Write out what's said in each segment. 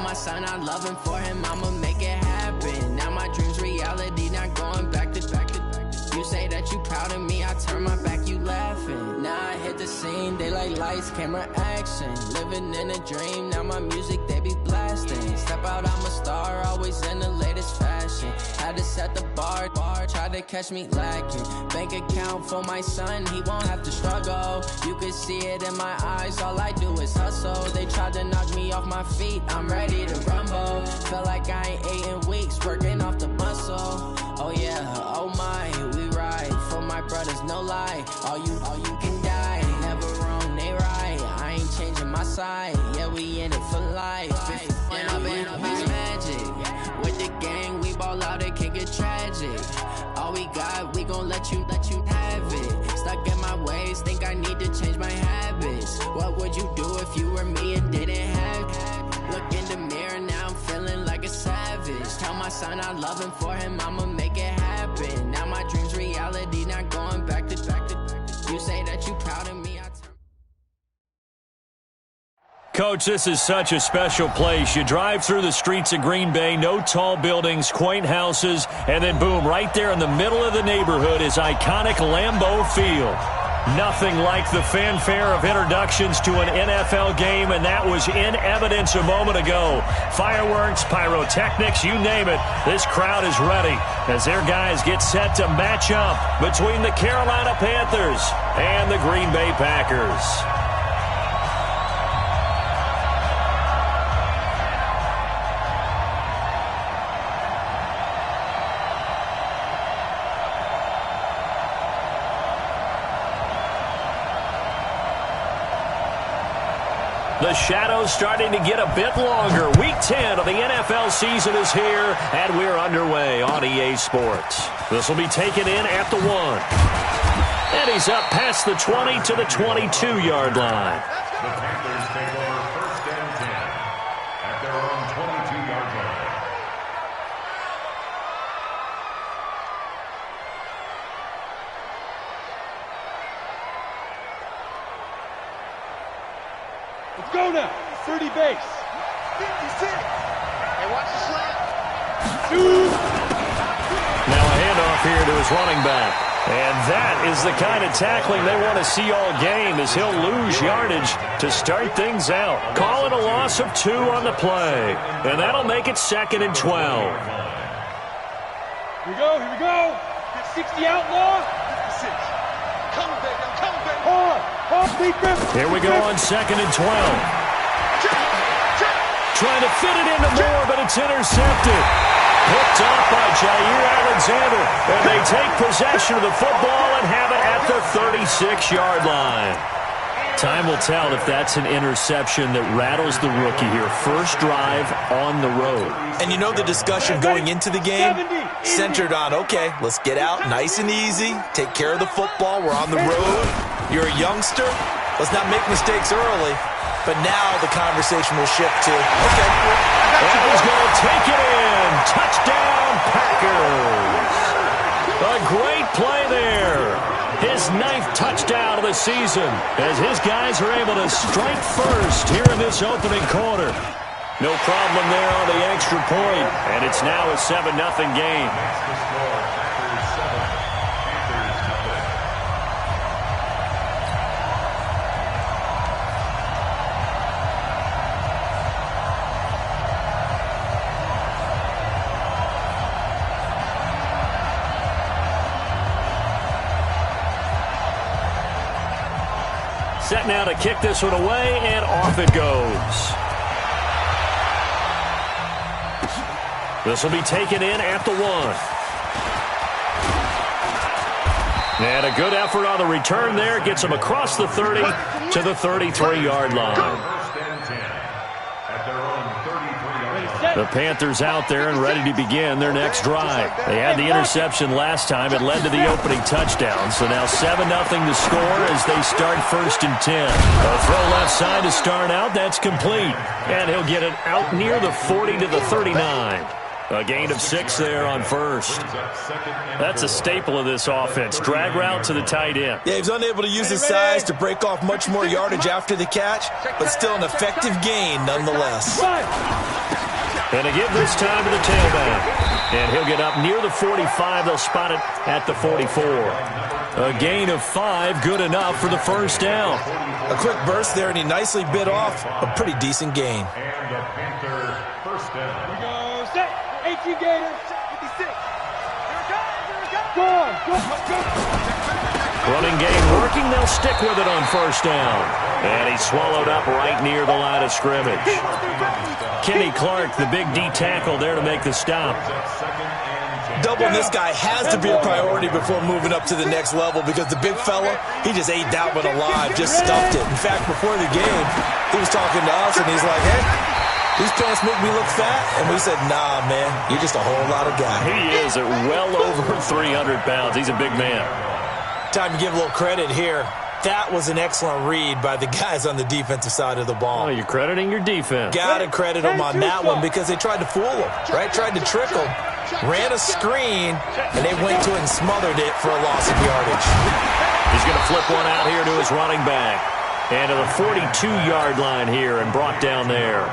my son I love him, for him I'ma make it happen. Now my dream's reality, not going back to. You say that you proud of me, I turn my back, you laughing. Now I hit the scene, they like lights, camera, action. Living in a dream, now my music they be blasting. Step out, I'm a star, always in the latest fashion. Had to set the bar, try to catch me lacking. Bank account for my son, he won't have to struggle. You can see it in my eyes, all I do is hustle. They tried to knock me off my feet, I'm ready to rumble. Felt like I ain't ate in weeks, working off the muscle. Oh yeah, oh my, we ride for my brothers, no lie. All you can die, never wrong, they right. I ain't changing my side, yeah, we in it for life. When I been up is magic. With the gang, we ball out, it can get tragic. All we got, we gon' let you have it. Stuck in my ways, think I need to change my habits. What would you do if you were me and didn't have it? Look in the mirror, now I'm feeling like a savage. Tell my son I love him, for him I'ma make it happen. Now my dream's reality, not going back to. You say that you proud of me, I turn. Coach, this is such a special place. You drive through the streets of Green Bay, no tall buildings, quaint houses, and then boom, right there in the middle of the neighborhood is iconic Lambeau Field. Nothing like the fanfare of introductions to an NFL game, and that was in evidence a moment ago. Fireworks, pyrotechnics, you name it. This crowd is ready as their guys get set to match up between the Carolina Panthers and the Green Bay Packers. The shadow's starting to get a bit longer. Week 10 of the NFL season is here, and we're underway on EA Sports. This will be taken in at the 1. And he's up past the 20 to the 22-yard line. The Panthers take over 1st and 10 at their own 22-yard line. Let's go now. 30 base. 56. Hey, watch the slant. Now a handoff here to his running back. And that is the kind of tackling they want to see all game, as he'll lose yardage to start things out. Call it a loss of 2 on the play. And that'll make it 2nd and 12. Here we go. 60 outlaw. 56. Come, baby. Come, baby. Here we go on 2nd and 12. Trying to fit it into Moore, but it's intercepted. Picked off by Jair Alexander. And they take possession of the football and have it at the 36-yard line. Time will tell if that's an interception that rattles the rookie here. First drive on the road. And you know the discussion going into the game? Centered on, okay, let's get out nice and easy, take care of the football, we're on the road. You're a youngster, let's not make mistakes early. But now the conversation will shift to, okay. And he's going to take it in. Touchdown, Packers. A great play there. His 9th touchdown of the season as his guys are able to strike first here in this opening quarter. No problem there on the extra point, and it's now a 7-0 game. Set now to kick this one away, and off it goes. This will be taken in at the 1. And a good effort on the return there. Gets him across the 30 to the 33-yard line. The Panthers out there and ready to begin their next drive. They had the interception last time. It led to the opening touchdown. So now 7-0 to score as they start 1st and 10. A throw left side to start out. That's complete. And he'll get it out near the 40 to the 39. A gain of 6 there on first. That's a staple of this offense. Drag route to the tight end. Yeah, he's unable to use his size to break off much more yardage after the catch, but still an effective gain nonetheless. And to give this time to the tailback. And he'll get up near the 45. They'll spot it at the 44. A gain of 5, good enough for the first down. A quick burst there, and he nicely bit off a pretty decent gain. And the Panthers first down. Here we go. Set. 18 Gators. 56. Go on. Go. Running game working. They'll stick with it on first down. And he's swallowed up right near the line of scrimmage. Kenny Clark, the big D tackle there to make the stop. Doubling this guy has to be a priority before moving up to the next level because the big fella, he just ate that one alive, just stuffed it. In fact, before the game, he was talking to us, and he's like, hey, these pants make me look fat. And we said, nah, man, you're just a whole lot of guy. He is at well over 300 pounds. He's a big man. Time to give a little credit here. That was an excellent read by the guys on the defensive side of the ball. Oh, you're crediting your defense. Got to credit them on that one because they tried to fool him, right? Tried to trick him, ran a screen, and they went to it and smothered it for a loss of yardage. He's going to flip one out here to his running back. And to the 42-yard line here and brought down there.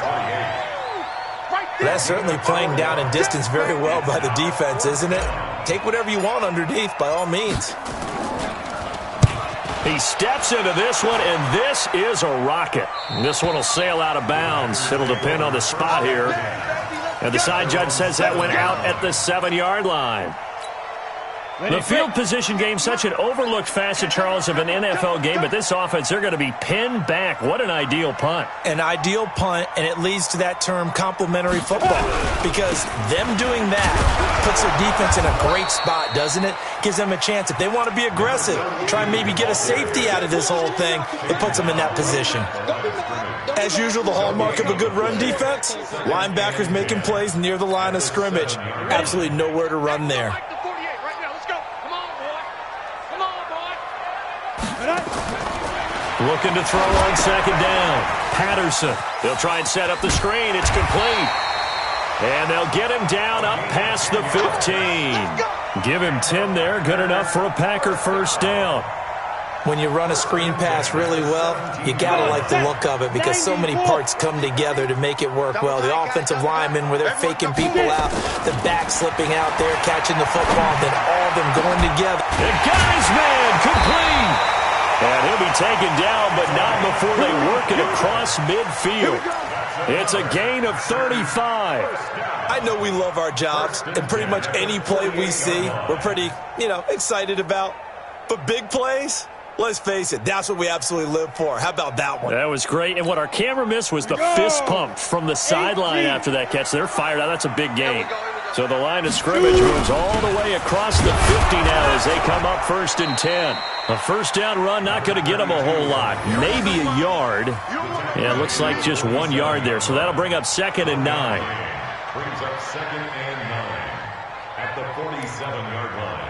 That's certainly playing down in distance very well by the defense, isn't it? Take whatever you want underneath, by all means. He steps into this one, and this is a rocket. This one will sail out of bounds. It'll depend on the spot here. And the side judge says that went out at the 7-yard line. The field position game, such an overlooked facet, Charles, of an NFL game, but this offense, they're going to be pinned back. What an ideal punt. An ideal punt, and it leads to that term complementary football, because them doing that puts their defense in a great spot, doesn't it? Gives them a chance. If they want to be aggressive, try and maybe get a safety out of this whole thing, it puts them in that position. As usual, the hallmark of a good run defense, linebackers making plays near the line of scrimmage. Absolutely nowhere to run there. Looking to throw on second down. Patterson. They'll try and set up the screen. It's complete. And they'll get him down up past the 15. Give him 10 there. Good enough for a Packer first down. When you run a screen pass really well, you got to like the look of it because so many parts come together to make it work well. The offensive linemen, where they're faking people out, the back slipping out there, catching the football, then all of them going together. The guy's man complete. And he'll be taken down, but not before they work it across midfield. It's a gain of 35. I know we love our jobs, and pretty much any play we see, we're pretty, excited about. But big plays, let's face it, that's what we absolutely live for. How about that one? That was great. And what our camera missed was the fist pump from the sideline after that catch. They're fired out. That's a big gain. So the line of scrimmage moves all the way across the 50 now as they come up 1st and 10. A first down run, not going to get them a whole lot. Maybe a yard. Yeah, it looks like just 1 yard there. So that'll bring up 2nd and 9. Brings up 2nd and 9 at the 47-yard line.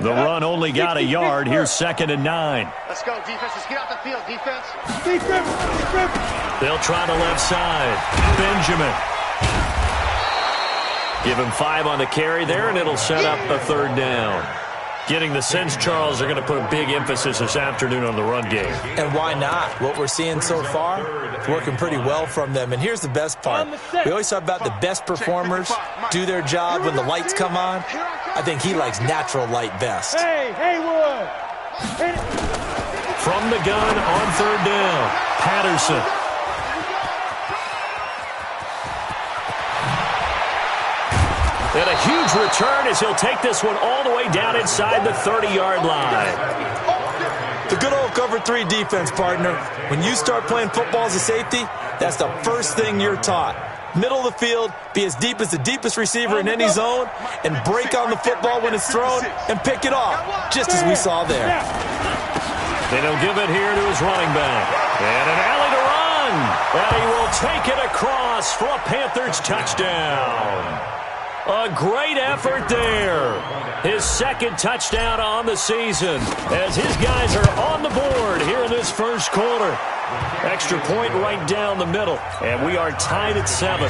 The run only got a yard. Here's 2nd and 9. Let's go, defense. Let's get out the field, defense. They'll try the left side. Benjamin. Give him 5 on the carry there, and it'll set up a 3rd down. Getting the sense, Charles, they're going to put a big emphasis this afternoon on the run game. And why not? What we're seeing so far, it's working pretty well from them. And here's the best part. We always talk about the best performers do their job when the lights come on. I think he likes natural light best. Hey, Haywood! From the gun on 3rd down, Patterson. And a huge return as he'll take this one all the way down inside the 30-yard line. The good old cover 3 defense, partner. When you start playing football as a safety, that's the first thing you're taught. Middle of the field, be as deep as the deepest receiver in any zone, and break on the football when it's thrown and pick it off, just as we saw there. Then he'll give it here to his running back. And an alley to run. And he will take it across for a Panthers touchdown. A great effort there. His 2nd touchdown on the season as his guys are on the board here in this first quarter. Extra point right down the middle, and we are tied at 7.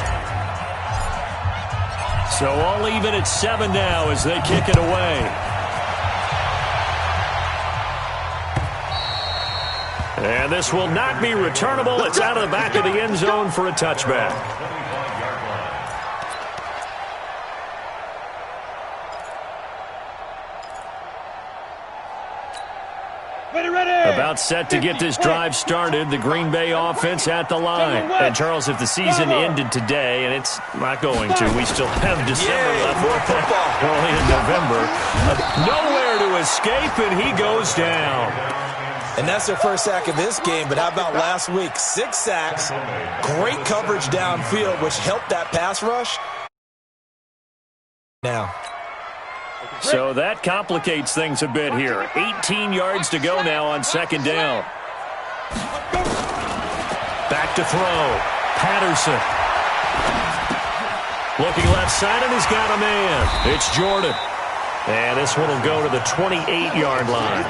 So all even at 7 now as they kick it away. And this will not be returnable. It's out of the back of the end zone for a touchback. About set to get this drive started. The Green Bay offense at the line. And, Charles, if the season ended today, and it's not going to, we still have December left. More football. We're only in November. Nowhere to escape, and he goes down. And that's their first sack of this game, but how about last week? 6 sacks, great coverage downfield, which helped that pass rush. Now. So that complicates things a bit here. 18 yards to go now on second down. Back to throw. Patterson. Looking left side, and he's got a man. It's Jordan. And this one will go to the 28-yard line.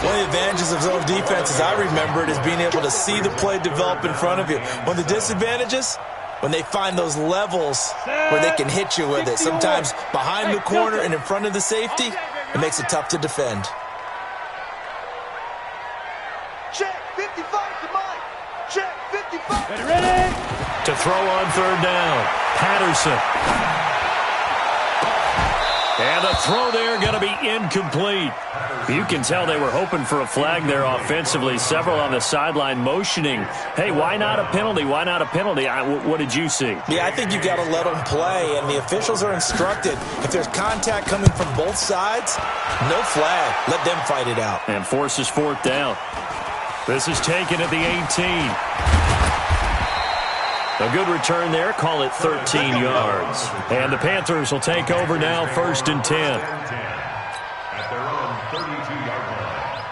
One of the advantages of zone defenses, I remember it, is being able to see the play develop in front of you. One of the disadvantages, when they find those levels where they can hit you with it, sometimes behind the corner and in front of the safety, it makes it tough to defend. Check 55 to Mike. Check 55. Ready? To throw on third down. Patterson. And the throw there going to be incomplete. You can tell they were hoping for a flag there offensively. Several on the sideline motioning, hey, why not a penalty? Why not a penalty? What did you see? Yeah, I think you got to let them play, and the officials are instructed. If there's contact coming from both sides, no flag. Let them fight it out. And forces fourth down. This is taken at the 18. A good return there. Call it 13 yards. And the Panthers will take over now, 1st and 10. At their own 32-yard line.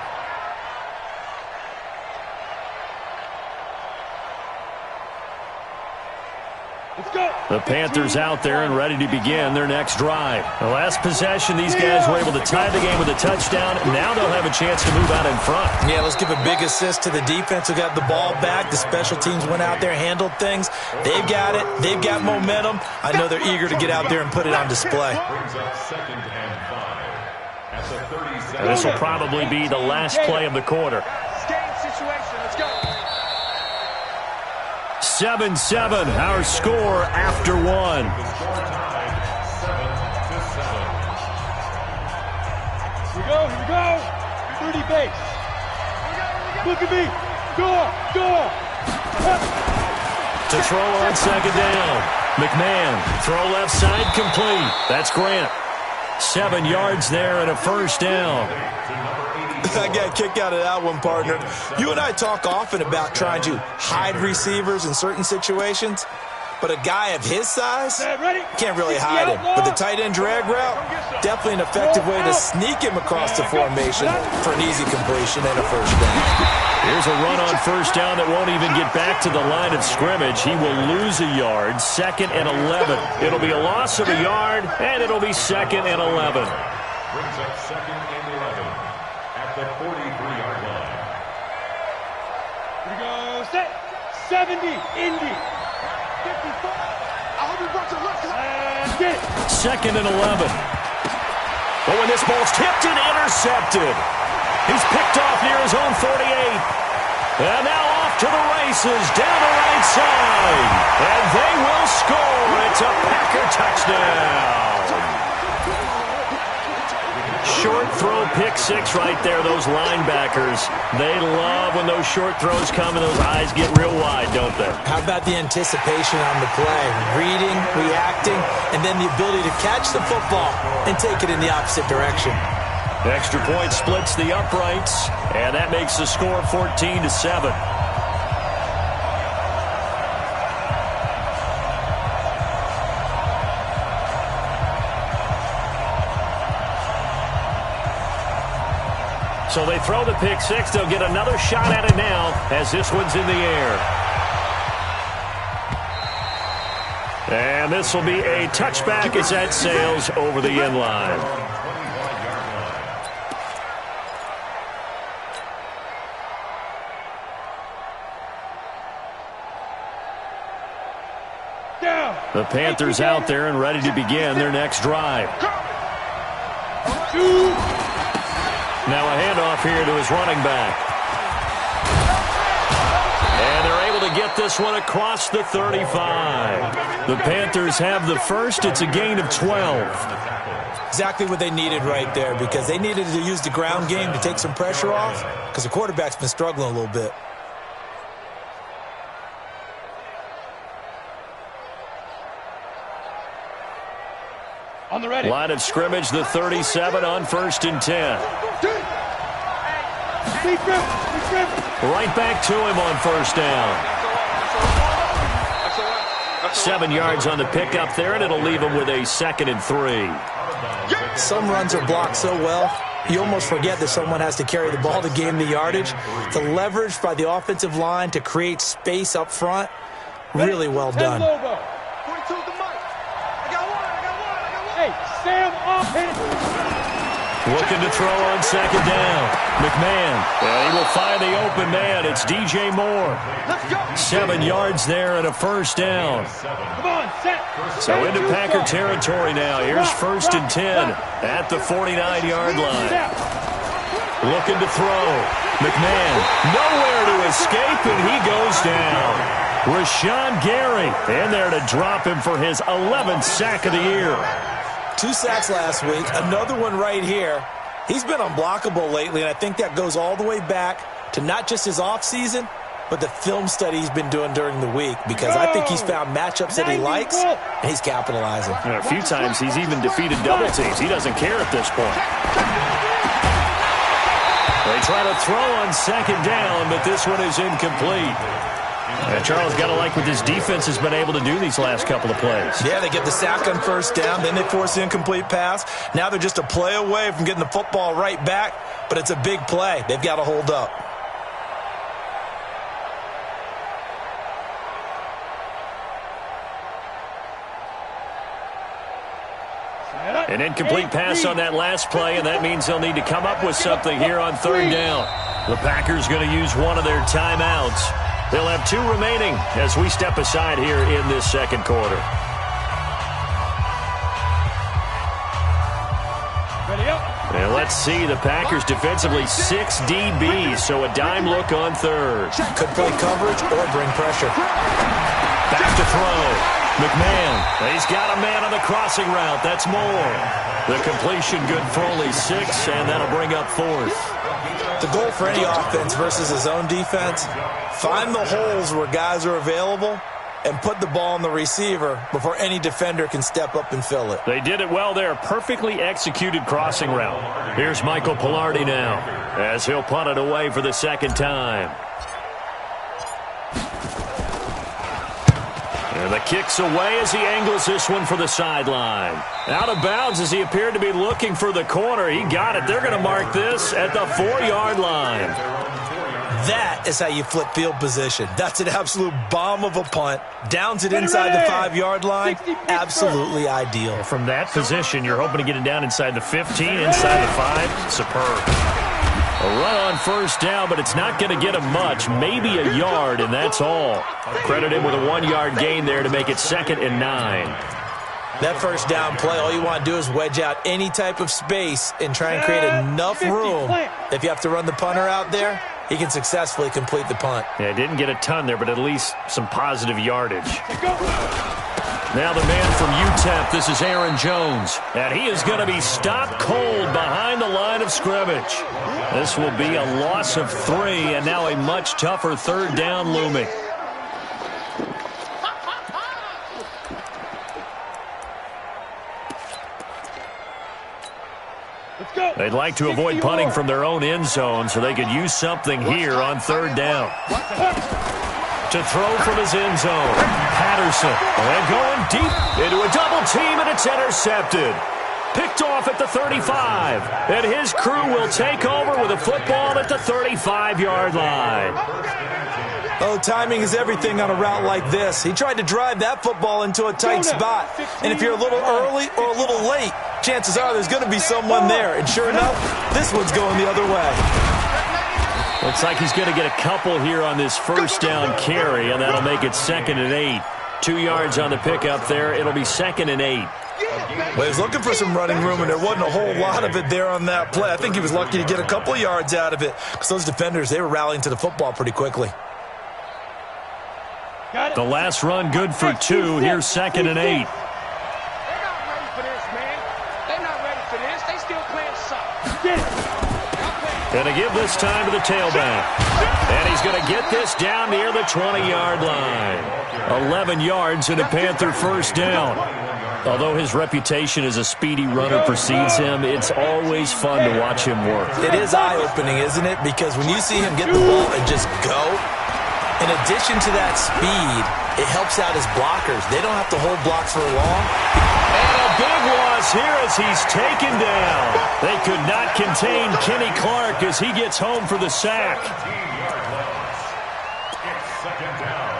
Let's go. The Panthers out there and ready to begin their next drive. The last possession, these guys were able to tie the game with a touchdown. Now they'll have a chance to move out in front. Yeah, let's give a big assist to the defense who got the ball back. The special teams went out there, handled things. They've got it. They've got momentum. I know they're eager to get out there and put it on display. Brings up 2nd and 5 at the 37. And this will probably be the last play of the quarter. Game situation. Let's go. 7-7, our score after 1. The score tied 7-7. Here we go. 30 base. Look at me. Go. To throw on second down. McMahon, throw left side, complete. That's Grant. 7 yards there and a first down. I got a kick out of that one, partner. You and I talk often about trying to hide receivers in certain situations, but a guy of his size can't really hide him. But the tight end drag route, definitely an effective way to sneak him across the formation for an easy completion and a first down. Here's a run on first down that won't even get back to the line of scrimmage. He will lose a yard, 2nd and 11. It'll be a loss of a yard, and it'll be 2nd and 11. Brings up 2nd and 11 at the 43-yard line. Here we go. Set. 70. Indy. 55. I hope he runs a left. Get it. 2nd and 11. But when this ball's tipped and intercepted, he's picked off near his own 48. And now off to the races down the right side. And they will score. It's a Packer touchdown. Short throw, pick six right there. Those linebackers, they love when those short throws come and those eyes get real wide, don't they? How about the anticipation on the play? Reading, reacting, and then the ability to catch the football and take it in the opposite direction. Extra point splits the uprights, and that makes the score 14-7. So they throw the pick six. They'll get another shot at it now as this one's in the air. And this will be a touchback as that sails over the end line. The Panthers out there and ready to begin their next drive. Now a handoff here to his running back. And they're able to get this one across the 35. The Panthers have the first. It's a gain of 12. Exactly what they needed right there, because they needed to use the ground game to take some pressure off, because the quarterback's been struggling a little bit. On the ready. Line of scrimmage, the 37 on 1st and 10. Right back to him on 1st down. 7 yards on the pickup there, and it'll leave him with a 2nd and 3. Some runs are blocked so well, you almost forget that someone has to carry the ball to gain the yardage. The leverage by the offensive line to create space up front, really well done. Hey, Sam off. Looking to throw on 2nd down. McMahon, and he will find the open man. It's DJ Moore. 7 yards there and a 1st down. Come on, set. So into Packer territory now. Here's 1st and 10 at the 49-yard line. Looking to throw. McMahon, nowhere to escape, and he goes down. Rashawn Gary in there to drop him for his 11th sack of the year. 2 sacks last week, another one right here. He's been unblockable lately, and I think that goes all the way back to not just his offseason, but the film study he's been doing during the week, because I think he's found matchups that he likes, and he's capitalizing. A few times he's even defeated double teams. He doesn't care at this point. They try to throw on 2nd down, but this one is incomplete. Charles, got to like what this defense has been able to do these last couple of plays. Yeah, they get the sack on 1st down, then they force the incomplete pass. Now they're just a play away from getting the football right back, but it's a big play. They've got to hold up. An incomplete pass on that last play, and that means they'll need to come up with something here on 3rd down. The Packers going to use one of their timeouts. They'll have 2 remaining as we step aside here in this 2nd quarter. Ready up. And let's see, the Packers defensively 6 DBs, so a dime look on 3rd. Could play coverage or bring pressure. Back to throw. McMahon, he's got a man on the crossing route. That's Moore. The completion good for only 6, and that'll bring up 4th. The goal for any offense versus his own defense, find the holes where guys are available and put the ball on the receiver before any defender can step up and fill it. They did it well there. Perfectly executed crossing route. Here's Michael Pilardi now as he'll punt it away for the 2nd time. And the kick's away as he angles this one for the sideline. Out of bounds as he appeared to be looking for the corner. He got it. They're going to mark this at the 4-yard line. That is how you flip field position. That's an absolute bomb of a punt. Downs it inside the 5-yard line. Absolutely ideal. From that position, you're hoping to get it down inside the 15, inside the 5. Superb. A run on 1st down, but it's not going to get him much. Maybe a yard, and that's all. Credit him with a 1-yard gain there to make it 2nd and 9. That 1st down play, all you want to do is wedge out any type of space and try and create enough room. If you have to run the punter out there, he can successfully complete the punt. Yeah, didn't get a ton there, but at least some positive yardage. Now the man from UTEP, this is Aaron Jones. And he is going to be stopped cold behind the line of scrimmage. This will be a loss of 3, and now a much tougher 3rd down looming. They'd like to avoid punting from their own end zone so they could use something here on 3rd down. To throw from his end zone. Patterson. And going deep into a double team, and it's intercepted. Picked off at the 35. And his crew will take over with a football at the 35-yard line. Oh, timing is everything on a route like this. He tried to drive that football into a tight spot. And if you're a little early or a little late, chances are there's going to be someone there. And sure enough, this one's going the other way. Looks like he's going to get a couple here on this 1st down carry, and that'll make it 2nd and 8. 2 yards on the pickup there. It'll be 2nd and 8. Well, he was looking for some running room, and there wasn't a whole lot of it there on that play. I think he was lucky to get a couple of yards out of it because those defenders, they were rallying to the football pretty quickly. The last run good for 2. Here's 2nd and 8. They're not ready for this, man. They're not ready for this. They still playing soft. Get it. Going to give this time to the tailback. And he's going to get this down near the 20-yard line. 11 yards and a Panther first down. Although his reputation as a speedy runner precedes him, it's always fun to watch him work. It is eye-opening, isn't it? Because when you see him get the ball and just go, in addition to that speed, it helps out his blockers. They don't have to hold blocks for long. And a big loss here as he's taken down. They could not contain Kenny Clark as he gets home for the sack. It's 2nd down.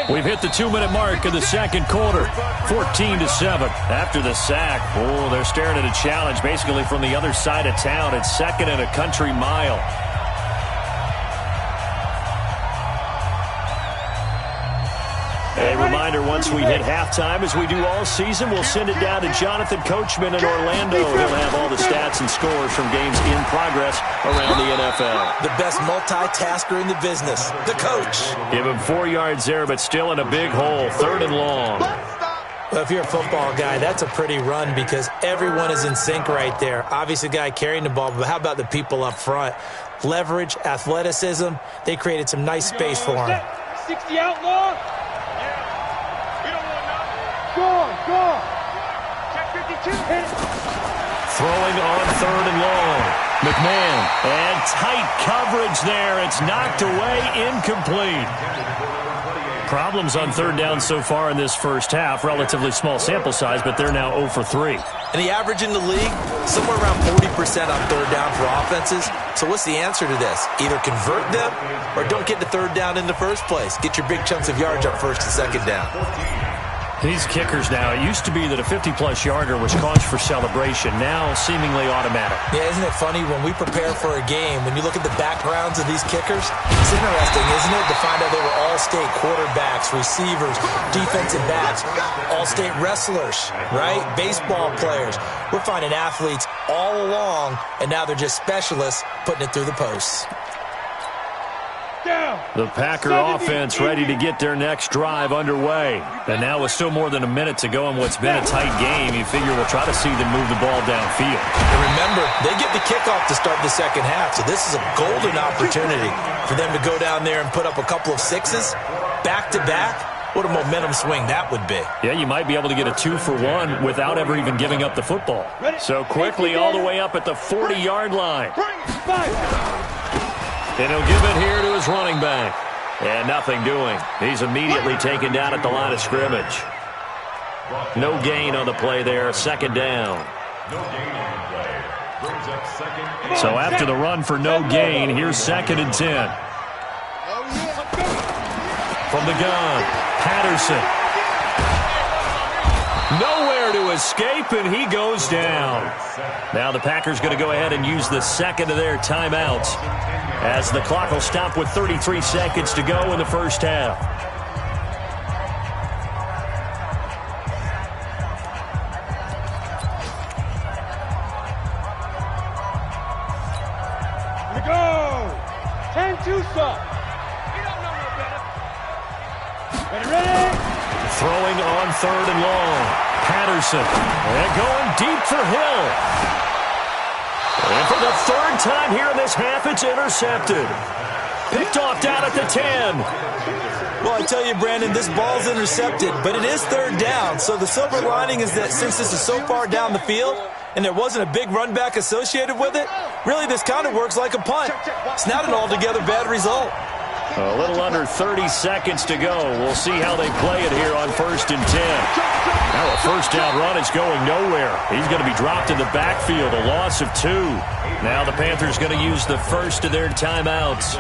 We've hit the 2-minute mark of the second quarter, 14-7. After the sack, they're staring at a challenge basically from the other side of town. It's 2nd and a country mile. A reminder, once we hit halftime, as we do all season, we'll send it down to Jonathan Coachman in Orlando. He'll have all the stats and scores from games in progress around the NFL. The best multitasker in the business, the coach. Give him 4 yards there, but still in a big hole, 3rd and long. Well, if you're a football guy, that's a pretty run because everyone is in sync right there. Obviously, the guy carrying the ball, but how about the people up front? Leverage, athleticism, they created some nice space for him. 60 outlaw. Go. Check 52. Hit it. Throwing on 3rd and long. McMahon. And tight coverage there. It's knocked away, incomplete. Problems on 3rd down so far in this first half. Relatively small sample size, but they're now 0 for 3. And the average in the league, somewhere around 40% on 3rd down for offenses. So what's the answer to this? Either convert them or don't get to 3rd down in the first place. Get your big chunks of yards on 1st and 2nd down. These kickers now, it used to be that a 50-plus yarder was cause for celebration. Now seemingly automatic. Yeah, isn't it funny when we prepare for a game, when you look at the backgrounds of these kickers, it's interesting, isn't it, to find out they were all-state quarterbacks, receivers, defensive backs, all-state wrestlers, right? Baseball players. We're finding athletes all along, and now they're just specialists putting it through the posts. The Packer offense ready to get their next drive underway. And now with still more than a minute to go in what's been a tight game, you figure we'll try to see them move the ball downfield. And remember, they get the kickoff to start the second half, so this is a golden opportunity for them to go down there and put up a couple of sixes back-to-back. What a momentum swing that would be. Yeah, you might be able to get a 2-for-1 without ever even giving up the football. So quickly all the way up at the 40-yard line. And he'll give it here to his running back. And nothing doing. He's immediately taken down at the line of scrimmage. No gain on the play there. 2nd down. No gain on the play. Brings up 2nd. So after the run for no gain, here's 2nd and 10. From the gun, Patterson. Nowhere to escape, and he goes down. Now the Packers going to go ahead and use the second of their timeouts as the clock will stop with 33 seconds to go in the first half. Here we go. 10-2 stop. You don't know no better. Ready. Throwing on 3rd and long. Patterson. And going deep for Hill. And for the 3rd time here in this half, it's intercepted. Picked off down at the 10. Well, I tell you, Brandon, this ball's intercepted, but it is 3rd down. So the silver lining is that since this is so far down the field and there wasn't a big run back associated with it, really this kind of works like a punt. It's not an altogether bad result. A little under 30 seconds to go. We'll see how they play it here on 1st and 10. Now a first down run is going nowhere. He's going to be dropped in the backfield, a loss of 2. Now the Panthers going to use the first of their timeouts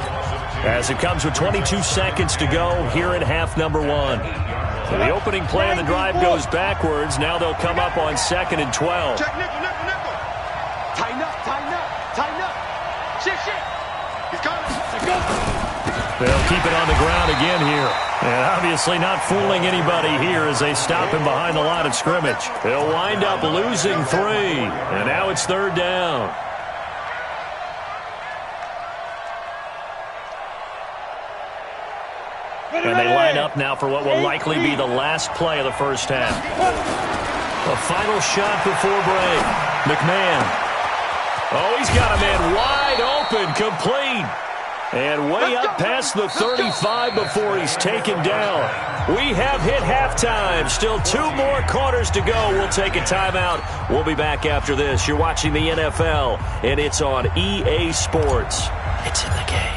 as it comes with 22 seconds to go here in half number 1. So the opening play of the drive goes backwards. Now they'll come up on 2nd and 12. position. He's coming. They'll keep it on the ground again here. And obviously not fooling anybody here as they stop him behind the line of scrimmage. They'll wind up losing 3. And now it's 3rd down. And they line up now for what will likely be the last play of the first half. A final shot before break. McMahon. Oh, he's got a man wide open, complete. And way up past the 35 before he's taken down. We have hit halftime. Still 2 more quarters to go. We'll take a timeout. We'll be back after this. You're watching the NFL, and it's on EA Sports. It's in the game.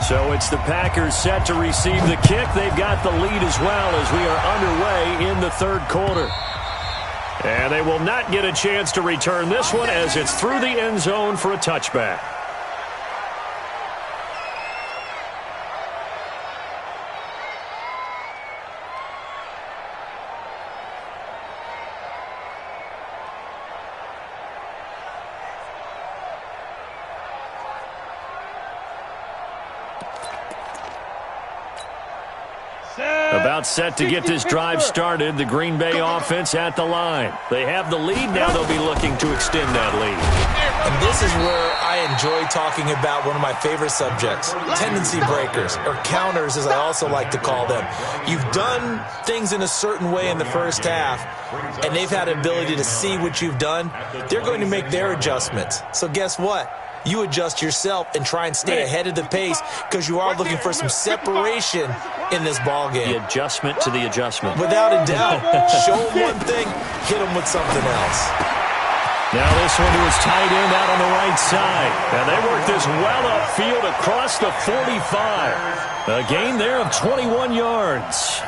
So it's the Packers set to receive the kick. They've got the lead as well as we are underway in the 3rd quarter. And they will not get a chance to return this one as it's through the end zone for a touchback. About set to get this drive started. The Green Bay offense at the line. They have the lead. Now they'll be looking to extend that lead. And this is where I enjoy talking about one of my favorite subjects, tendency breakers, or counters as I also like to call them. You've done things in a certain way in the first half, and they've had the ability to see what you've done. They're going to make their adjustments. So guess what? You adjust yourself and try and stay ahead of the pace because you are looking for some separation in this ball game. The adjustment to the adjustment. Without a doubt. Show them one thing, hit them with something else. Now this one to his tight end out on the right side. And they work this well upfield across the 45. A gain there of 21 yards.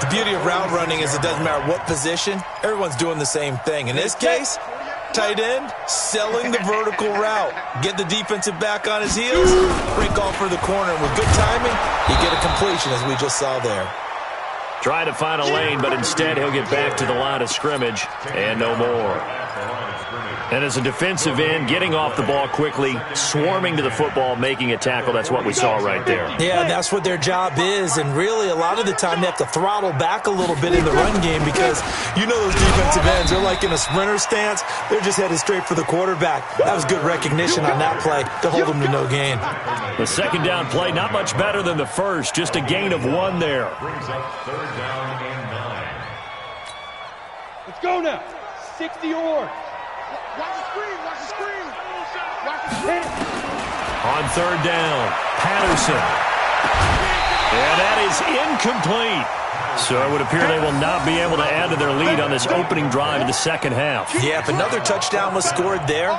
The beauty of route running is it doesn't matter what position. Everyone's doing the same thing. In this case, tight end, selling the vertical route. Get the defensive back on his heels, break off for the corner. And with good timing, you get a completion as we just saw there. Try to find a lane, but instead he'll get back to the line of scrimmage and no more. And as a defensive end, getting off the ball quickly, swarming to the football, making a tackle, that's what we saw right there. Yeah, that's what their job is, and really a lot of the time they have to throttle back a little bit in the run game because you know those defensive ends, they're like in a sprinter stance. They're just headed straight for the quarterback. That was good recognition on that play to hold them to no gain. The second down play, not much better than the first, just a gain of 1 there. Brings up 3rd down and 9. Let's go now. 60 or. Watch the screen. Watch the screen. Watch the screen. On 3rd down, Patterson. And that is incomplete. So it would appear they will not be able to add to their lead on this opening drive in the second half. Yeah, if another touchdown was scored there,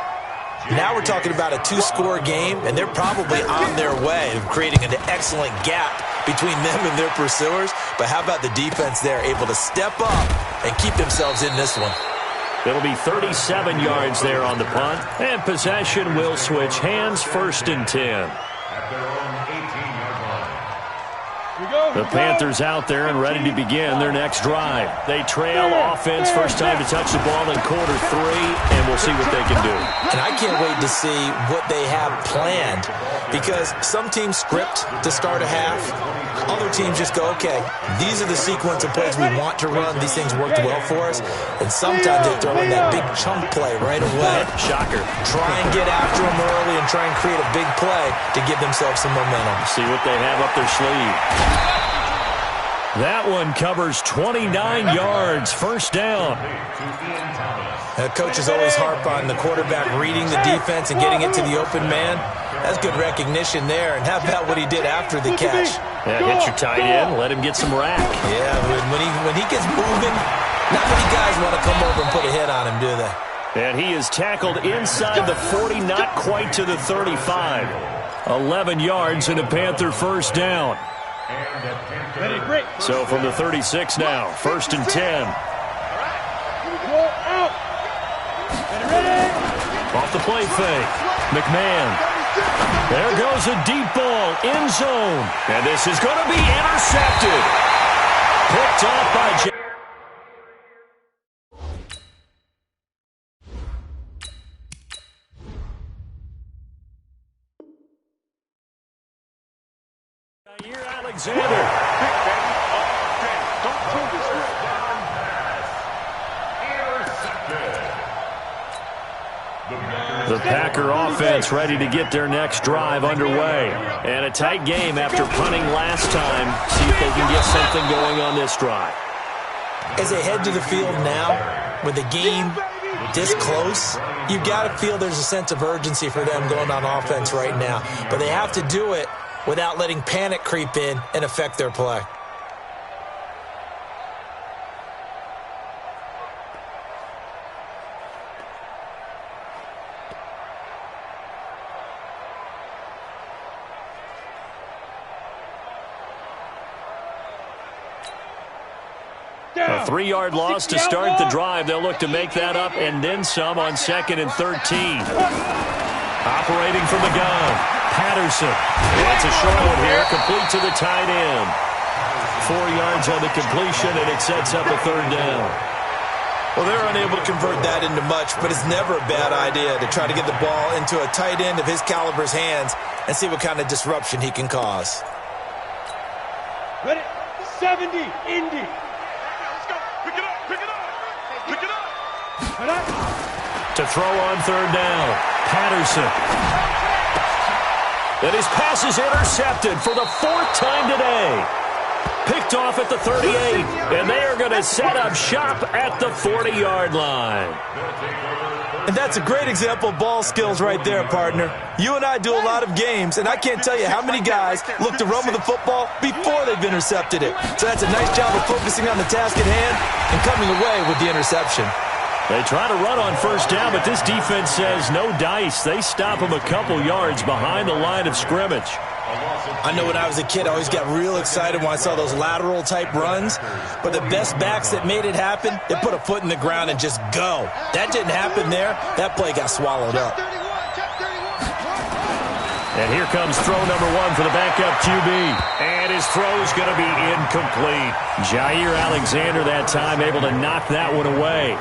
now we're talking about a 2-score game, and they're probably on their way of creating an excellent gap between them and their pursuers. But how about the defense there, able to step up and keep themselves in this one? It'll be 37 yards there on the punt, and possession will switch hands, 1st and 10. At their own 18-yard line. The Panthers out there and ready to begin their next drive. They trail offense, first time to touch the ball in quarter 3, and we'll see what they can do. And I can't wait to see what they have planned because some teams script to start a half. Other teams just go, okay, these are the sequence of plays we want to run. These things worked well for us. And sometimes they throw in that big chunk play right away. Shocker. Try and get after them early and try and create a big play to give themselves some momentum. See what they have up their sleeve. That one covers 29 yards, 1st down. Coaches always harp on the quarterback reading the defense and getting it to the open man. That's good recognition there. And how about what he did after the catch? Yeah, hit your tight end, let him get some rack. Yeah, when he gets moving, not many guys want to come over and put a hit on him, do they? And he is tackled inside the 40, not quite to the 35. 11 yards and a Panther 1st down. So from the 36 now, 1st and 10. Off the play fake. McMahon. There goes a deep ball, end zone. And this is going to be intercepted. Picked off by Gage. Alexander. Don't throw this way. The Packer offense ready to get their next drive underway. And a tight game after punting last time. See if they can get something going on this drive. As they head to the field now, with the game this close, you've got to feel there's a sense of urgency for them going on offense right now. But they have to do it without letting panic creep in and affect their play. A 3-yard loss to start the drive. They'll look to make that up and then some on 2nd and 13. Operating from the gun, Patterson. It's a short one here, complete to the tight end. 4 yards on the completion, and it sets up a 3rd down. Well, they're unable to convert that into much, but it's never a bad idea to try to get the ball into a tight end of his caliber's hands and see what kind of disruption he can cause. Ready? 70, Indy. To throw on 3rd down, Patterson. And his pass is intercepted for the 4th time today. Picked off at the 38, and they are going to set up shop at the 40-yard line. And that's a great example of ball skills right there, partner. You and I do a lot of games, and I can't tell you how many guys look to run with the football before they've intercepted it. So that's a nice job of focusing on the task at hand and coming away with the interception. They try to run on 1st down, but this defense says no dice. They stop them a couple yards behind the line of scrimmage. I know when I was a kid, I always got real excited when I saw those lateral-type runs. But the best backs that made it happen, they put a foot in the ground and just go. That didn't happen there. That play got swallowed up. And here comes throw number 1 for the backup QB. And his throw is going to be incomplete. Jair Alexander that time able to knock that one away.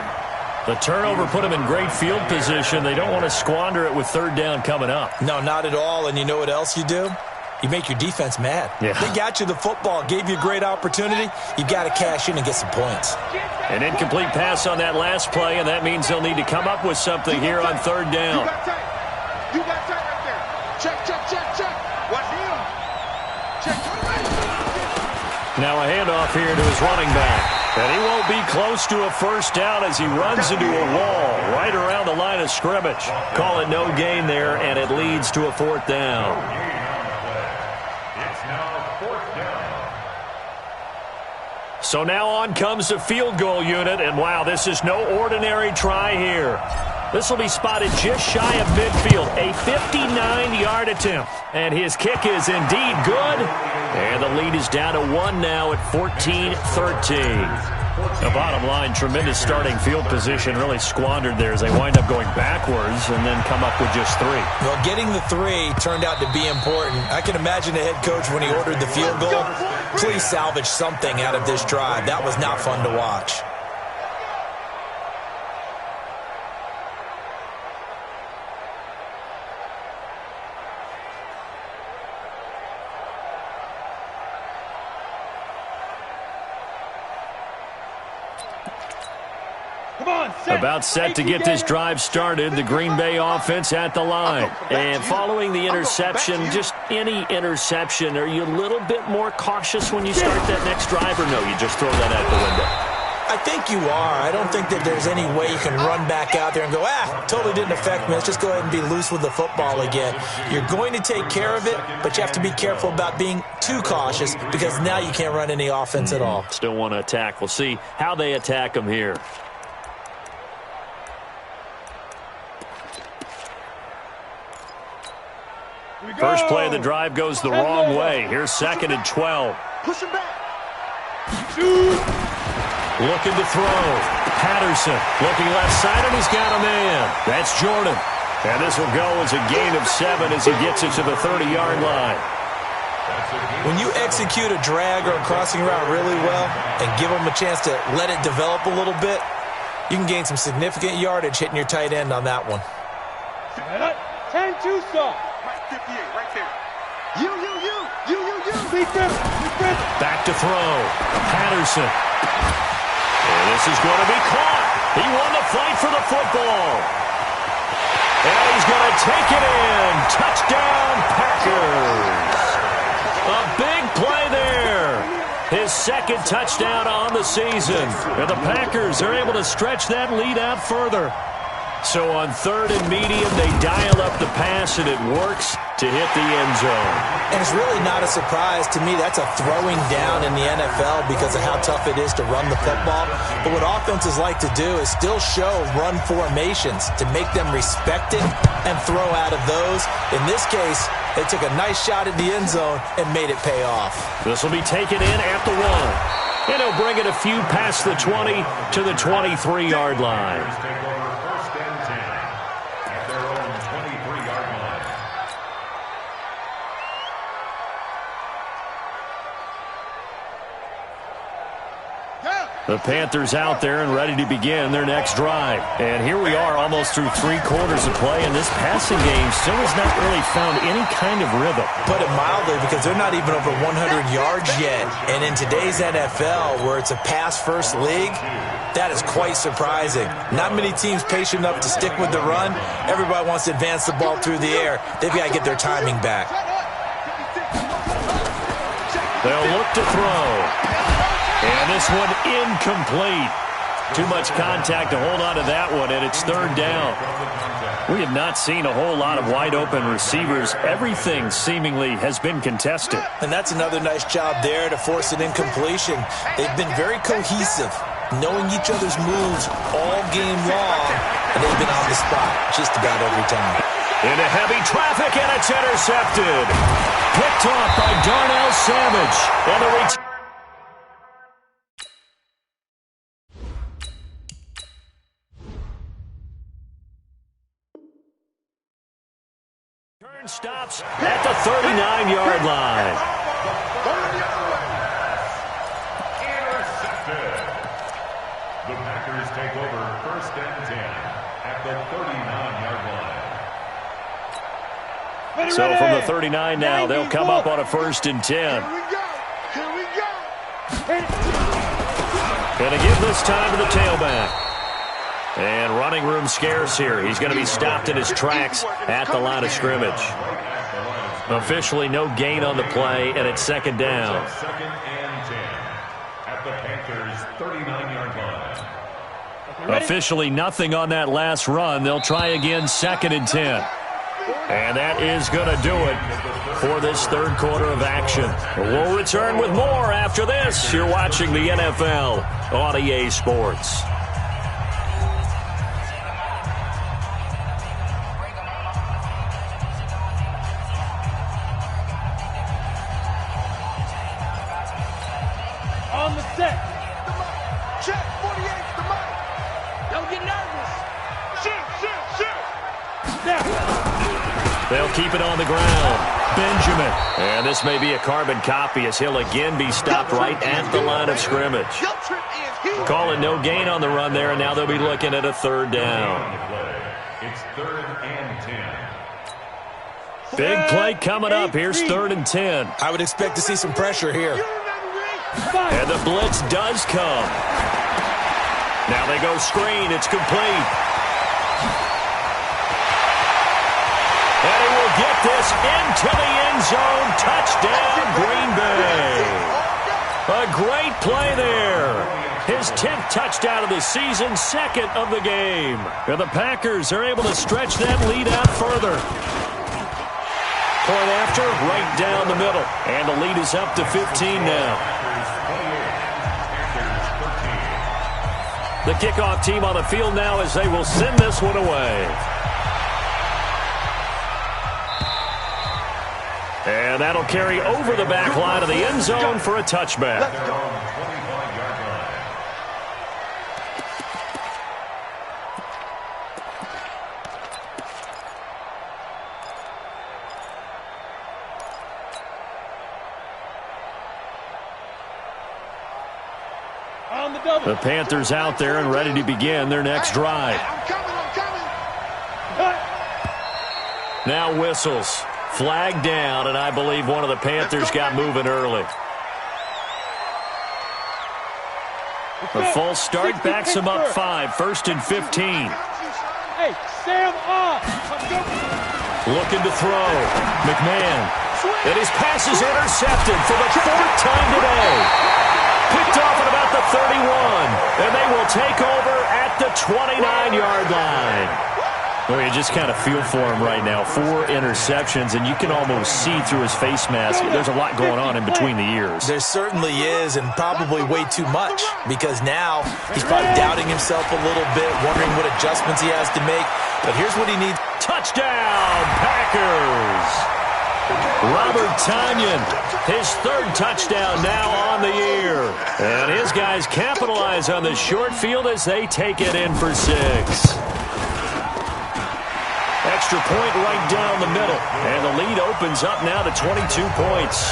The turnover put them in great field position. They don't want to squander it with 3rd down coming up. No, not at all. And you know what else you do? You make your defense mad. Yeah. They got you the football, gave you a great opportunity. You got to cash in and get some points. An incomplete pass on that last play, and that means they'll need to come up with something here on 3rd down. You got tight right there. Check. Watch him. Check. Now a handoff here to his running back. And he won't be close to a 1st down as he runs into a wall right around the line of scrimmage. Call it no gain there, and it leads to a 4th down. It's now 4th down. So now on comes the field goal unit, and wow, this is no ordinary try here. This will be spotted just shy of midfield, a 59-yard attempt. And his kick is indeed good. And the lead is down to 1 now at 14-13. The bottom line, tremendous starting field position, really squandered there as they wind up going backwards and then come up with just 3. Well, getting the 3 turned out to be important. I can imagine the head coach when he ordered the field goal. Please salvage something out of this drive. That was not fun to watch. About set to get this drive started, the Green Bay offense at the line. And following the interception, just any interception, are you a little bit more cautious when you start that next drive, or no, you just throw that out the window? I think you are. I don't think that there's any way you can run back out there and go, totally didn't affect me. Let's just go ahead and be loose with the football again. You're going to take care of it, but you have to be careful about being too cautious because now you can't run any offense at all. Still want to attack. We'll see how they attack them here. First play of the drive goes the wrong way. Here's 2nd and 12. Push him back. Looking to throw. Patterson looking left side, and he's got a man. That's Jordan. And this will go as a gain of 7 as he gets it to the 30-yard line. When you execute a drag or a crossing route really well and give them a chance to let it develop a little bit, you can gain some significant yardage hitting your tight end on that one. 10-2 soft. Right 58, right there. You. Back to throw. Patterson. And this is going to be caught. He won the fight for the football. And he's going to take it in. Touchdown, Packers. A big play there. His second touchdown on the season. And the Packers are able to stretch that lead out further. So on third and medium, they dial up the pass, and it works to hit the end zone. And it's really not a surprise to me. That's a throwing down in the NFL because of how tough it is to run the football. But what offenses like to do is still show run formations to make them respect it and throw out of those. In this case, they took a nice shot at the end zone and made it pay off. This will be taken in at the 1. And he'll bring it a few past the 20 to the 23-yard line. The Panthers out there and ready to begin their next drive. And here we are almost through 3 quarters of play, and this passing game still has not really found any kind of rhythm. Put it mildly, because they're not even over 100 yards yet. And in today's NFL, where it's a pass-first league, that is quite surprising. Not many teams patient enough to stick with the run. Everybody wants to advance the ball through the air. They've got to get their timing back. They'll look to throw. And this one incomplete. Too much contact to hold on to that one, and it's third down. We have not seen a whole lot of wide-open receivers. Everything seemingly has been contested. And that's another nice job there to force an incompletion. They've been very cohesive, knowing each other's moves all game long, and they've been on the spot just about every time. Into heavy traffic, and it's intercepted. Picked off by Darnell Savage. And the return. Stops at the 39-yard line. Intercepted. The Packers take over first and 10 at the 39-yard line. So from the 39 now, they'll come up on a first and 10. Here we go. Gonna give this time to the tailback. And running room scarce here. He's going to be stopped in his tracks at the line of scrimmage. Officially no gain on the play, and it's second down. Second and 10 at the Panthers' 39-yard line. Officially nothing on that last run. They'll try again second and 10. And that is going to do it for this third quarter of action. We'll return with more after this. You're watching the NFL on EA Sports. On the set. Check 48, the mic. Don't get nervous. Shoot. Snap. They'll keep it on the ground. Benjamin. And this may be a carbon copy as he'll again be stopped right at the line of scrimmage. Your trip is here. Calling no gain on the run there, and now they'll be looking at a third down. It's third and 10. Big play coming up. Here's third and 10. I would expect to see some pressure here. And the blitz does come. Now they go screen. It's complete. And he will get this into the end zone. Touchdown, Green Bay. A great play there. His 10th touchdown of the season, second of the game. And the Packers are able to stretch that lead out further. Point after, right down the middle. And the lead is up to 15 now. The kickoff team on the field now as they will send this one away. And that'll carry over the back line of the end zone for a touchback. The Panthers out there and ready to begin their next drive. I'm coming. Now whistles. Flag down, and I believe one of the Panthers got moving early. The false start backs him up 5, 1st and 15. Hey, Sam off. Looking to throw. McMahon. And his pass is intercepted for the 4th time today. Picked off at about the 31. And they will take over at the 29-yard line. Well, you just kind of feel for him right now. 4 interceptions, and you can almost see through his face mask. There's a lot going on in between the ears. There certainly is, and probably way too much, because now he's probably doubting himself a little bit, wondering what adjustments he has to make. But here's what he needs. Touchdown, Packers! Robert Tonyan, his 3rd touchdown now on the year. And his guys capitalize on the short field as they take it in for 6. Extra point right down the middle. And the lead opens up now to 22 points.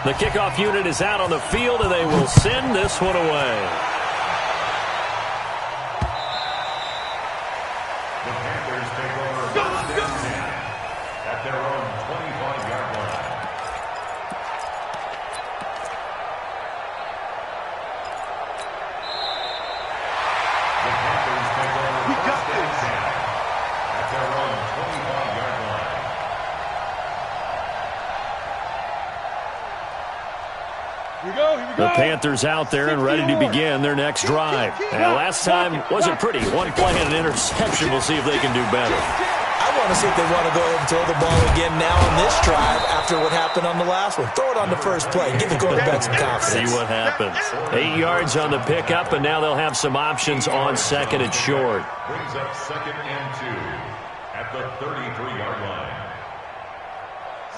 The kickoff unit is out on the field, and they will send this one away. The Panthers take over 1st and 10 at their own 25-yard line. The Panthers take over 1st and 10 at their own 25-yard line. The Panthers out there and ready to begin their next drive. And last time wasn't pretty. 1 play and an interception. We'll see if they can do better. I want to see if they want to go ahead and throw the ball again now on this drive after what happened on the last one. Throw it on the first play. Give the quarterback some confidence. See what happens. 8 yards on the pickup, and now they'll have some options on 2nd and short. Brings up 2nd and 2 at the 33-yard line.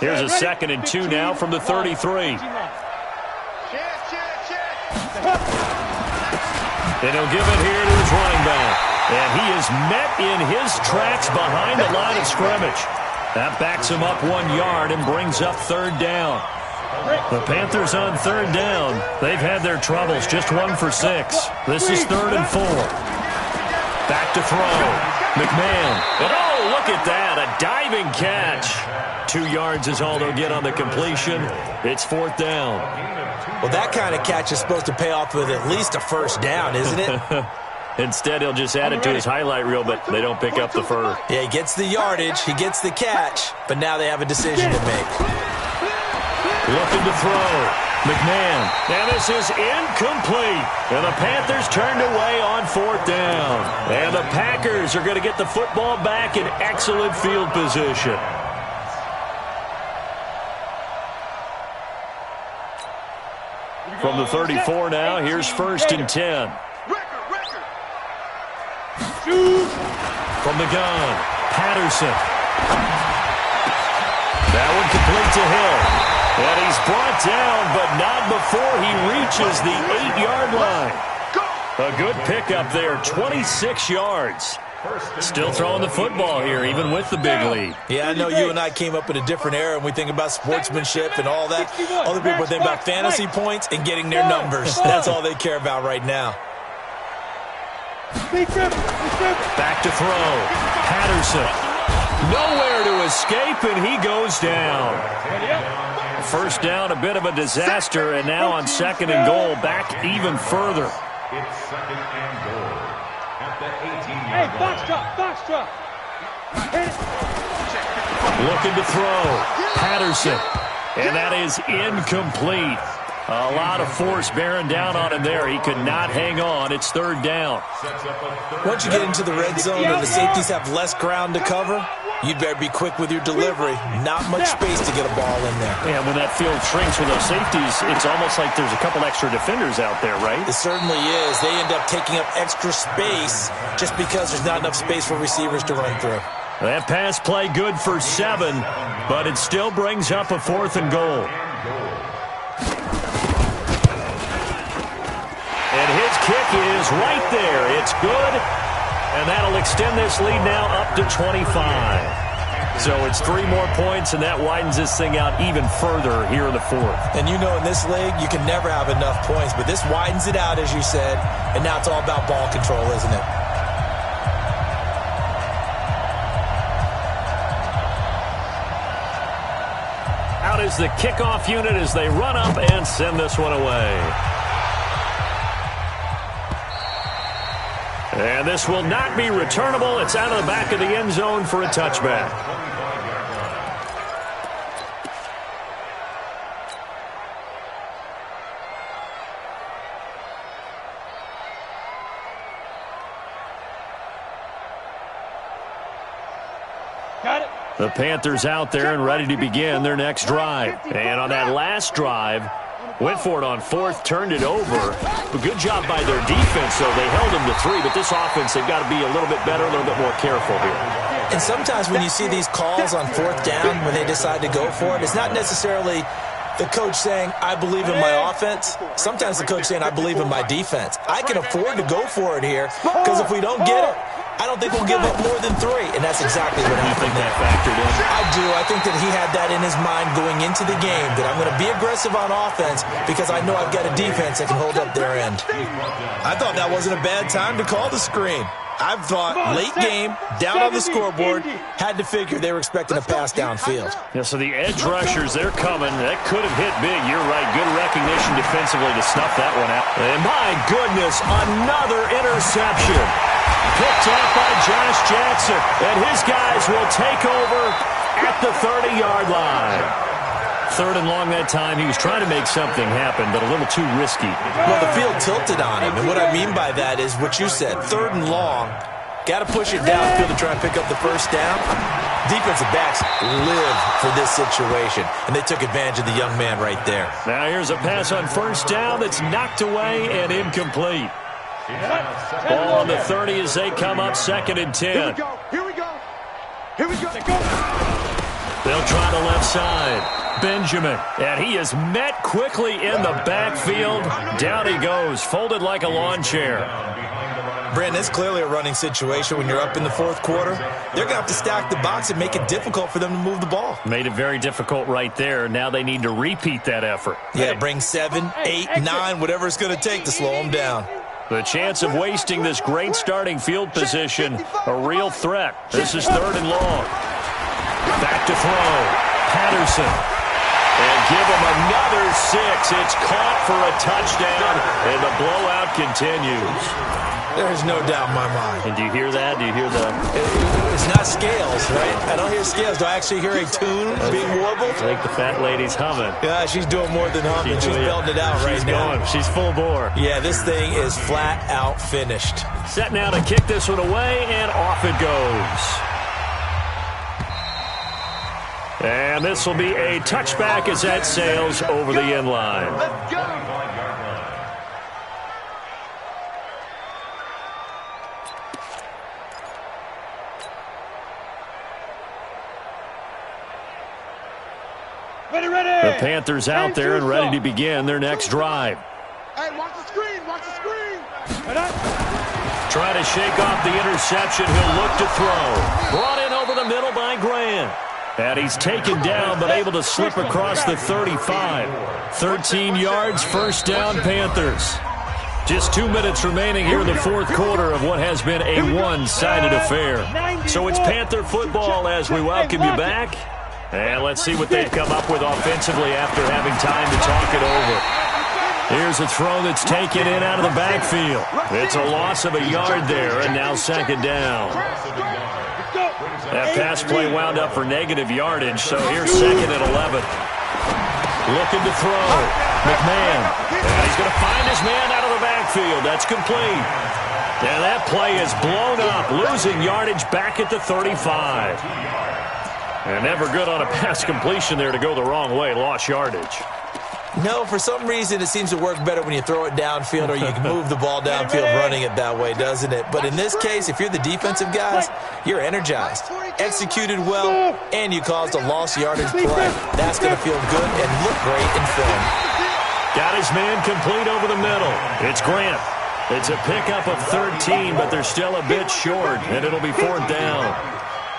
Here's a 2nd and 2 now from the 33. And he'll give it here to his running back. And he is met in his tracks behind the line of scrimmage. That backs him up 1 yard and brings up 3rd down. The Panthers on 3rd down. They've had their troubles, just 1 for 6. This is 3rd and 4. Back to throw. McMahon. And oh, look at that, a diving catch. 2 yards is all they'll get on the completion. It's 4th down. Well, that kind of catch is supposed to pay off with at least a 1st down, isn't it? Instead, he'll just add it to his highlight reel, but they don't pick up the first. Yeah, he gets the yardage, he gets the catch, but now they have a decision to make. Looking to throw. McMahon. And this is incomplete. And the Panthers turned away on 4th down. And the Packers are going to get the football back in excellent field position. From the 34 now, here's 1st and 10. From the gun, Patterson. That one complete to Hill. And he's brought down, but not before he reaches the 8-yard line. A good pickup there, 26 yards. Still throwing the football here, even with the big lead. Yeah, I know you and I came up in a different era, and we think about sportsmanship and all that. Other people think about fantasy points and getting their numbers. That's all they care about right now. Back to throw. Patterson. Nowhere to escape, and he goes down. 1st down, a bit of a disaster, and now on 2nd and goal, back even further. It's 2nd and goal at the 18-yard line. Hey, box drop. Looking to throw. Patterson. And that is incomplete. A lot of force bearing down on him there. He could not hang on. It's 3rd down. Once you get into the red zone and the safeties have less ground to cover, you'd better be quick with your delivery. Not much space to get a ball in there. Yeah, when that field shrinks with those safeties, it's almost like there's a couple extra defenders out there, right? It certainly is. They end up taking up extra space just because there's not enough space for receivers to run through. That pass play good for 7, but it still brings up a 4th and goal. is right there. It's good, and that'll extend this lead now up to 25. So it's 3 more points, and that widens this thing out even further here in the fourth. And you know in this league, you can never have enough points, but this widens it out, as you said, and now it's all about ball control, isn't it? Out is the kickoff unit as they run up and send this one away. And this will not be returnable. It's out of the back of the end zone for a touchback. The Panthers out there and ready to begin their next drive. And on that last drive, went for it on fourth, turned it over. But good job by their defense, though. They held them to 3, but this offense, they've got to be a little bit better, a little bit more careful here. And sometimes when you see these calls on fourth down, when they decide to go for it, it's not necessarily the coach saying, I believe in my offense. Sometimes the coach saying, I believe in my defense. I can afford to go for it here because if we don't get it, I don't think we'll give up more than 3, and that's exactly what happened there. Factored in. I do. I think that he had that in his mind going into the game, that I'm going to be aggressive on offense because I know I've got a defense that can hold up their end. I thought that wasn't a bad time to call the screen. I've thought late game, down on the scoreboard, had to figure they were expecting a pass downfield. Yeah, so the edge rushers, they're coming. That could have hit big. You're right. Good recognition defensively to snuff that one out. And my goodness, another interception. Picked off by Josh Jackson. And his guys will take over at the 30-yard line. 3rd and long that time. He was trying to make something happen, but a little too risky. Well, the field tilted on him. And what I mean by that is what you said. 3rd and long. Got to push it downfield to try and pick up the first down. Defensive backs live for this situation, and they took advantage of the young man right there. Now here's a pass on first down that's knocked away and incomplete. Ball on the 30 as they come up 2nd and 10. Here we go. They'll try the left side. Benjamin, and he is met quickly in the backfield. Down he goes, folded like a lawn chair. Brandon, it's clearly a running situation when you're up in the 4th quarter. They're going to have to stack the box and make it difficult for them to move the ball. Made it very difficult right there. Now they need to repeat that effort. Yeah, bring 7, 8, 9, whatever it's going to take to slow them down. The chance of wasting this great starting field position, a real threat. This is 3rd and long. Back to throw. Patterson. And give him another 6. It's caught for a touchdown, and the blowout continues. There's no doubt in my mind. And do you hear that? Do you hear the... It's not scales, right? I don't hear scales. Do I actually hear a tune being warbled? I think the fat lady's humming. Yeah, she's doing more than humming. She's belting it out right now. She's going. She's full bore. Yeah, this thing is flat out finished. Set now to kick this one away, and off it goes. And this will be a touchback as that sails over the end line. Let's go. The Panthers out there and ready to begin their next drive. Hey, watch the screen. Watch the screen. Try to shake off the interception. He'll look to throw. Brought in over the middle by Grant. And he's taken down but able to slip across the 35. 13 yards, first down, Panthers. Just 2 minutes remaining here in the 4th quarter of what has been a one-sided affair. So it's Panther football as we welcome you back. And let's see what they've come up with offensively after having time to talk it over. Here's a throw that's taken in out of the backfield. It's a loss of a yard there, and now 2nd down. That pass play wound up for negative yardage, so here's 2nd and 11. Looking to throw. McMahon. And he's going to find his man out of the backfield. That's complete. And that play is blown up, losing yardage back at the 35. And never good on a pass completion there to go the wrong way. Lost yardage. No, for some reason it seems to work better when you throw it downfield or you can move the ball downfield running it that way, doesn't it? But in this case, if you're the defensive guys, you're energized, executed well, and you caused a lost yardage play. That's going to feel good and look great in film. Got his man complete over the middle. It's Grant. It's a pickup of 13, but they're still a bit short, and it'll be 4th down.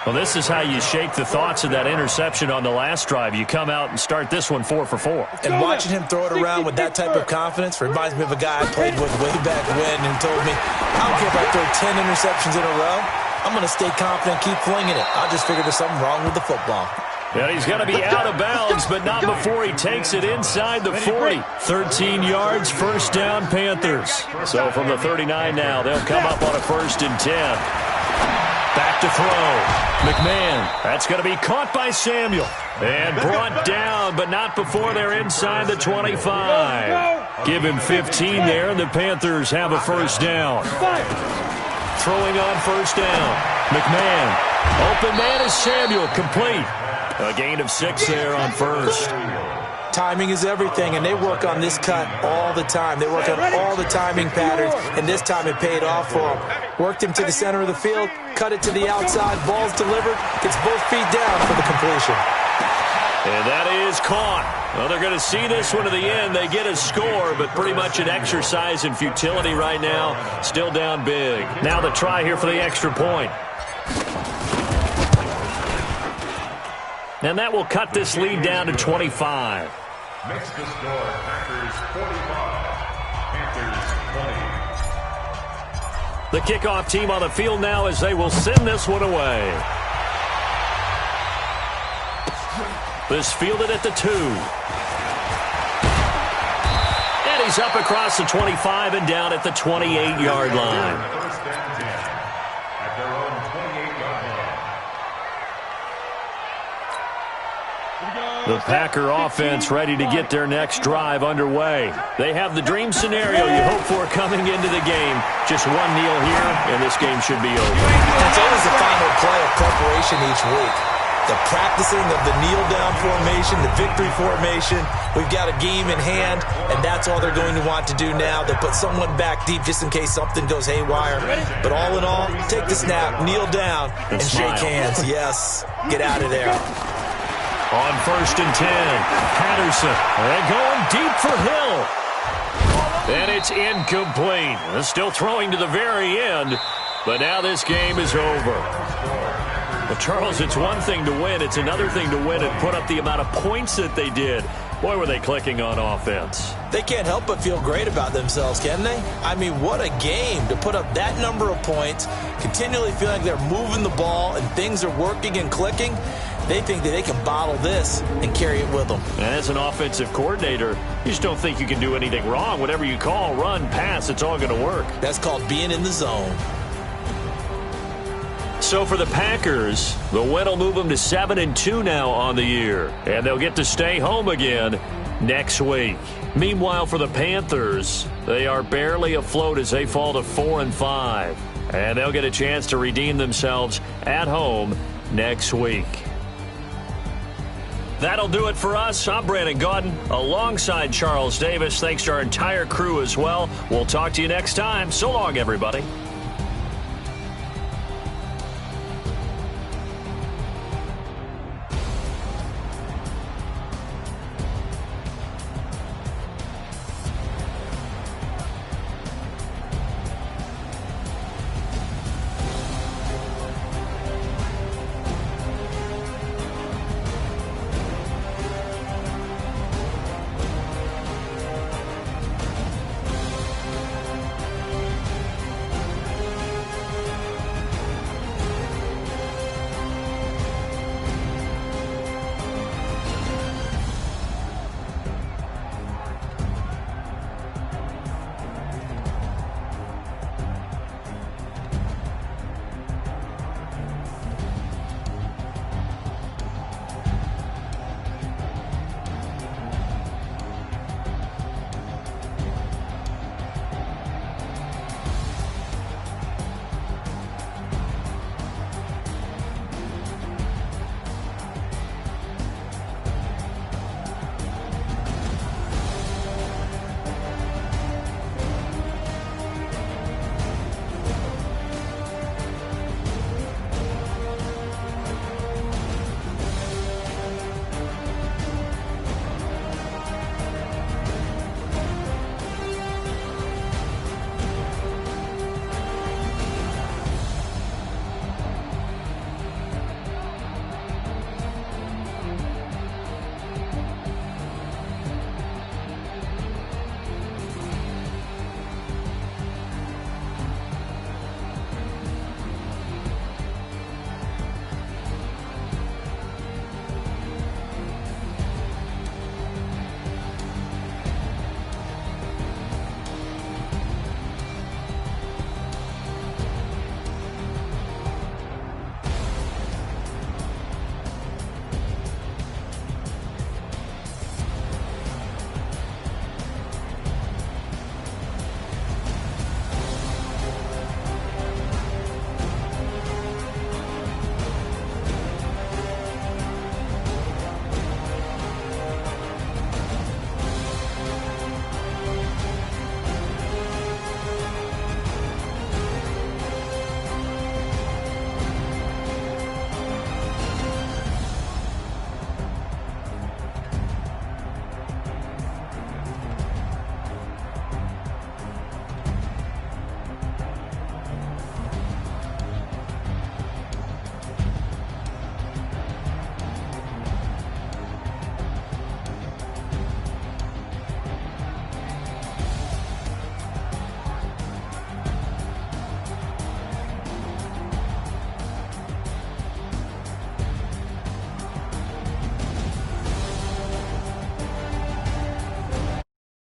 Well, this is how you shake the thoughts of that interception on the last drive. You come out and start this one 4 for 4. And watching him throw it around with that type of confidence reminds me of a guy I played with way back when who told me, I don't care if I throw 10 interceptions in a row. I'm going to stay confident, keep flinging it. I just figured there's something wrong with the football. And he's going to be out of bounds, but not before he takes it inside the 40. 13 yards, 1st down, Panthers. So from the 39 now, they'll come up on a 1st and 10. Back to throw. McMahon. That's going to be caught by Samuel. And brought down, but not before they're inside the 25. Give him 15 there, and the Panthers have a 1st down. Throwing on 1st down. McMahon. Open man is Samuel. Complete. A gain of 6 there on 1st. Timing is everything, and they work on this cut all the time. They work on all the timing patterns, and this time it paid off for them. Worked him to the center of the field, cut it to the outside, ball's delivered, gets both feet down for the completion. And that is caught. Well, they're going to see this one to the end. They get a score, but pretty much an exercise in futility right now. Still down big. Now the try here for the extra point. And that will cut this lead down to 25. Makes the score Packers 45, Panthers 20. The kickoff team on the field now as they will send this one away. This fielded at the 2. And he's up across the 25 and down at the 28-yard line. 1st and 10 at their own 28-yard line. The Packer offense ready to get their next drive underway. They have the dream scenario you hope for coming into the game. Just one kneel here, and this game should be over. It's always the final play of preparation each week. The practicing of the kneel-down formation, the victory formation. We've got a game in hand, and that's all they're going to want to do now. They'll put someone back deep just in case something goes haywire. But all in all, take the snap, kneel down, and shake hands. Yes, get out of there. On 1st and 10, Patterson. And going deep for Hill. And it's incomplete. Still throwing to the very end, but now this game is over. Well, Charles, it's one thing to win. It's another thing to win and put up the amount of points that they did. Boy, were they clicking on offense. They can't help but feel great about themselves, can they? I mean, what a game to put up that number of points, continually feeling like they're moving the ball and things are working and clicking. They think that they can bottle this and carry it with them. And as an offensive coordinator, you just don't think you can do anything wrong. Whatever you call, run, pass, it's all going to work. That's called being in the zone. So for the Packers, the win will move them to 7-2 now on the year. And they'll get to stay home again next week. Meanwhile, for the Panthers, they are barely afloat as they fall to 4-5. And they'll get a chance to redeem themselves at home next week. That'll do it for us. I'm Brandon Gaudin alongside Charles Davis. Thanks to our entire crew as well. We'll talk to you next time. So long, everybody.